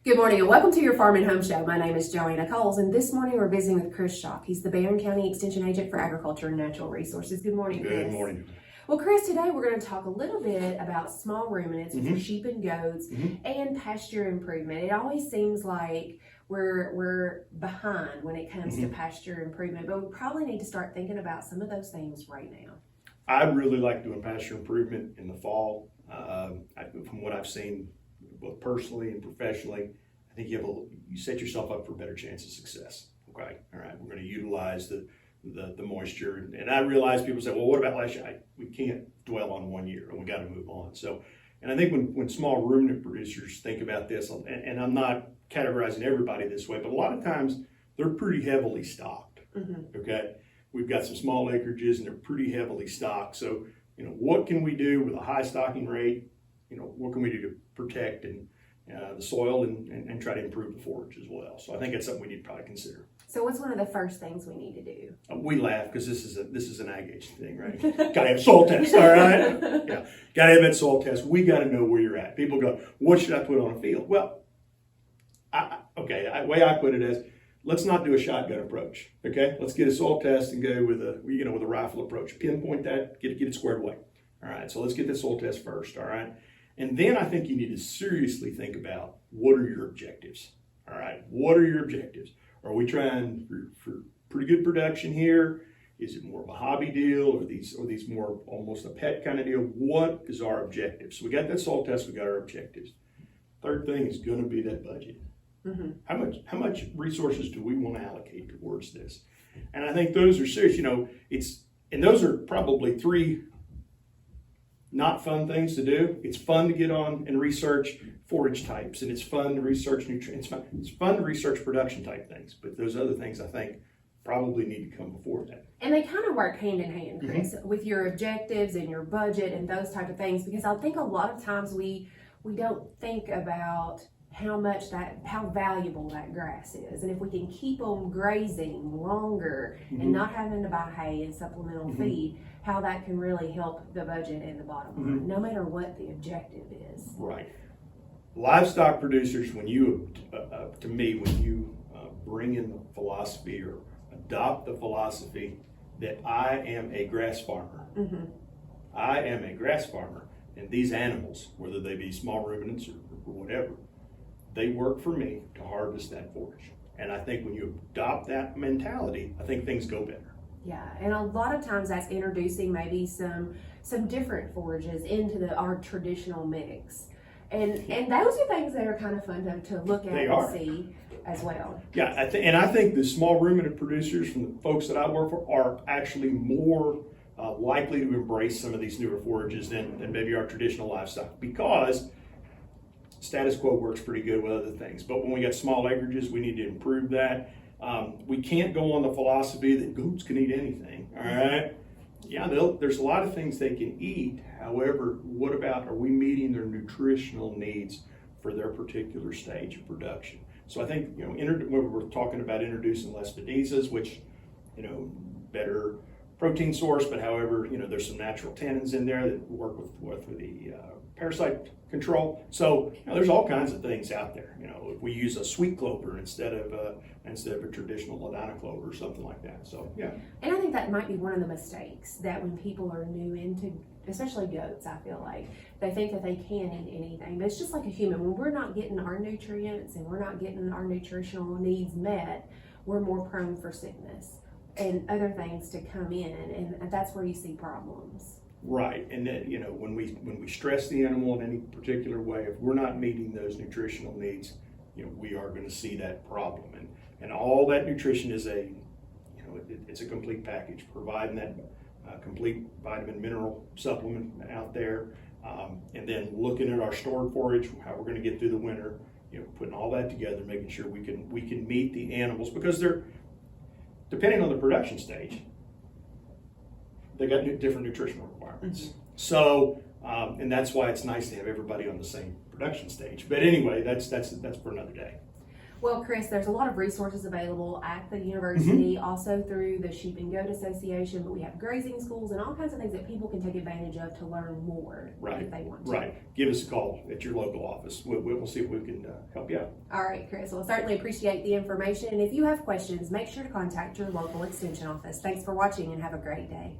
Good morning and welcome to your Farm and Home Show. My name is Joanna Coles, and this morning we're visiting with Chris Shalk. He's the Barren County Extension Agent for Agriculture and Natural Resources. Good morning, Chris. Good morning. Well, Chris, today we're going to talk a little bit about small ruminants for sheep and goats and pasture improvement. It always seems like we're behind when it comes to pasture improvement, but we probably need to start thinking about some of those things right now. I really like doing pasture improvement in the fall. From what I've seen, both personally and professionally, I think you set yourself up for a better chance of success. Okay, all right, we're going to utilize the moisture, and I realize people say, well, what about last year? We can't dwell on 1 year, and we got to move on. So, and I think when small ruminant producers think about this, and I'm not categorizing everybody this way, but a lot of times they're pretty heavily stocked. Okay, we've got some small acreages, and they're pretty heavily stocked. So, what can we do with a high stocking rate? What can we do to protect the soil and try to improve the forage as well? So I think that's something we need to probably consider. So what's one of the first things we need to do? We laugh because this is an ag age thing, right? Got to have soil tests, all right? Yeah, got to have that soil test. We got to know where you're at. People go, what should I put on a field? Well, the way I put it is, let's not do a shotgun approach. Okay, let's get a soil test and go with a rifle approach. Pinpoint that, get it squared away. All right, so let's get the soil test first. All right. And then I think you need to seriously think about, what are your objectives? All right, what are your objectives? Are we trying for pretty good production here? Is it more of a hobby deal, or these more almost a pet kind of deal? What is our objective? So we got that soil test, we got our objectives. Third thing is going to be that budget. How much resources do we want to allocate towards this? And I think those are serious. And those are probably three not fun things to do. It's fun to get on and research forage types, and it's fun to research nutrients. It's fun to research production type things, but those other things I think probably need to come before that. And they kind of work hand in hand, Chris, with your objectives and your budget and those type of things, because I think a lot of times we don't think about how valuable that grass is, and if we can keep them grazing longer and not having to buy hay and supplemental feed, how that can really help the budget and the bottom line, no matter what the objective is. Right. Livestock producers, when you bring in the philosophy or adopt the philosophy that I am a grass farmer, I am a grass farmer, and these animals, whether they be small ruminants or whatever, they work for me to harvest that forage. And I think when you adopt that mentality, I think things go better. Yeah, and a lot of times that's introducing maybe some different forages into our traditional mix. And those are things that are kind of fun to look at and see as well. Yeah, I think the small ruminant producers, from the folks that I work for, are actually more likely to embrace some of these newer forages than maybe our traditional livestock, because status quo works pretty good with other things. But when we got small acreages, we need to improve that. We can't go on the philosophy that goats can eat anything, all right? Yeah, there's a lot of things they can eat. However, what about, are we meeting their nutritional needs for their particular stage of production? So I think, when we're talking about introducing lespedizas, which, better protein source, but however, there's some natural tannins in there that work with the parasite control. So there's all kinds of things out there. If we use a sweet clover instead of a traditional ladonna clover or something like that. So yeah. And I think that might be one of the mistakes, that when people are new into, especially goats, I feel like they think that they can eat anything. But it's just like a human. When we're not getting our nutrients and we're not getting our nutritional needs met, we're more prone for sickness and other things to come in, and that's where you see problems. Right, and then when we stress the animal in any particular way, if we're not meeting those nutritional needs, we are going to see that problem. And all that nutrition is it's a complete package, providing that complete vitamin mineral supplement out there, and then looking at our stored forage, how we're going to get through the winter, putting all that together, making sure we can meet the animals, because they're, depending on the production stage, they got different nutritional requirements. So, and that's why it's nice to have everybody on the same production stage. But anyway, that's for another day. Well, Chris, there's a lot of resources available at the university, also through the Sheep and Goat Association, but we have grazing schools and all kinds of things that people can take advantage of to learn more if they want to. Right. Give us a call at your local office. We'll see if we can help you out. All right, Chris. Well, certainly appreciate the information. And if you have questions, make sure to contact your local extension office. Thanks for watching and have a great day.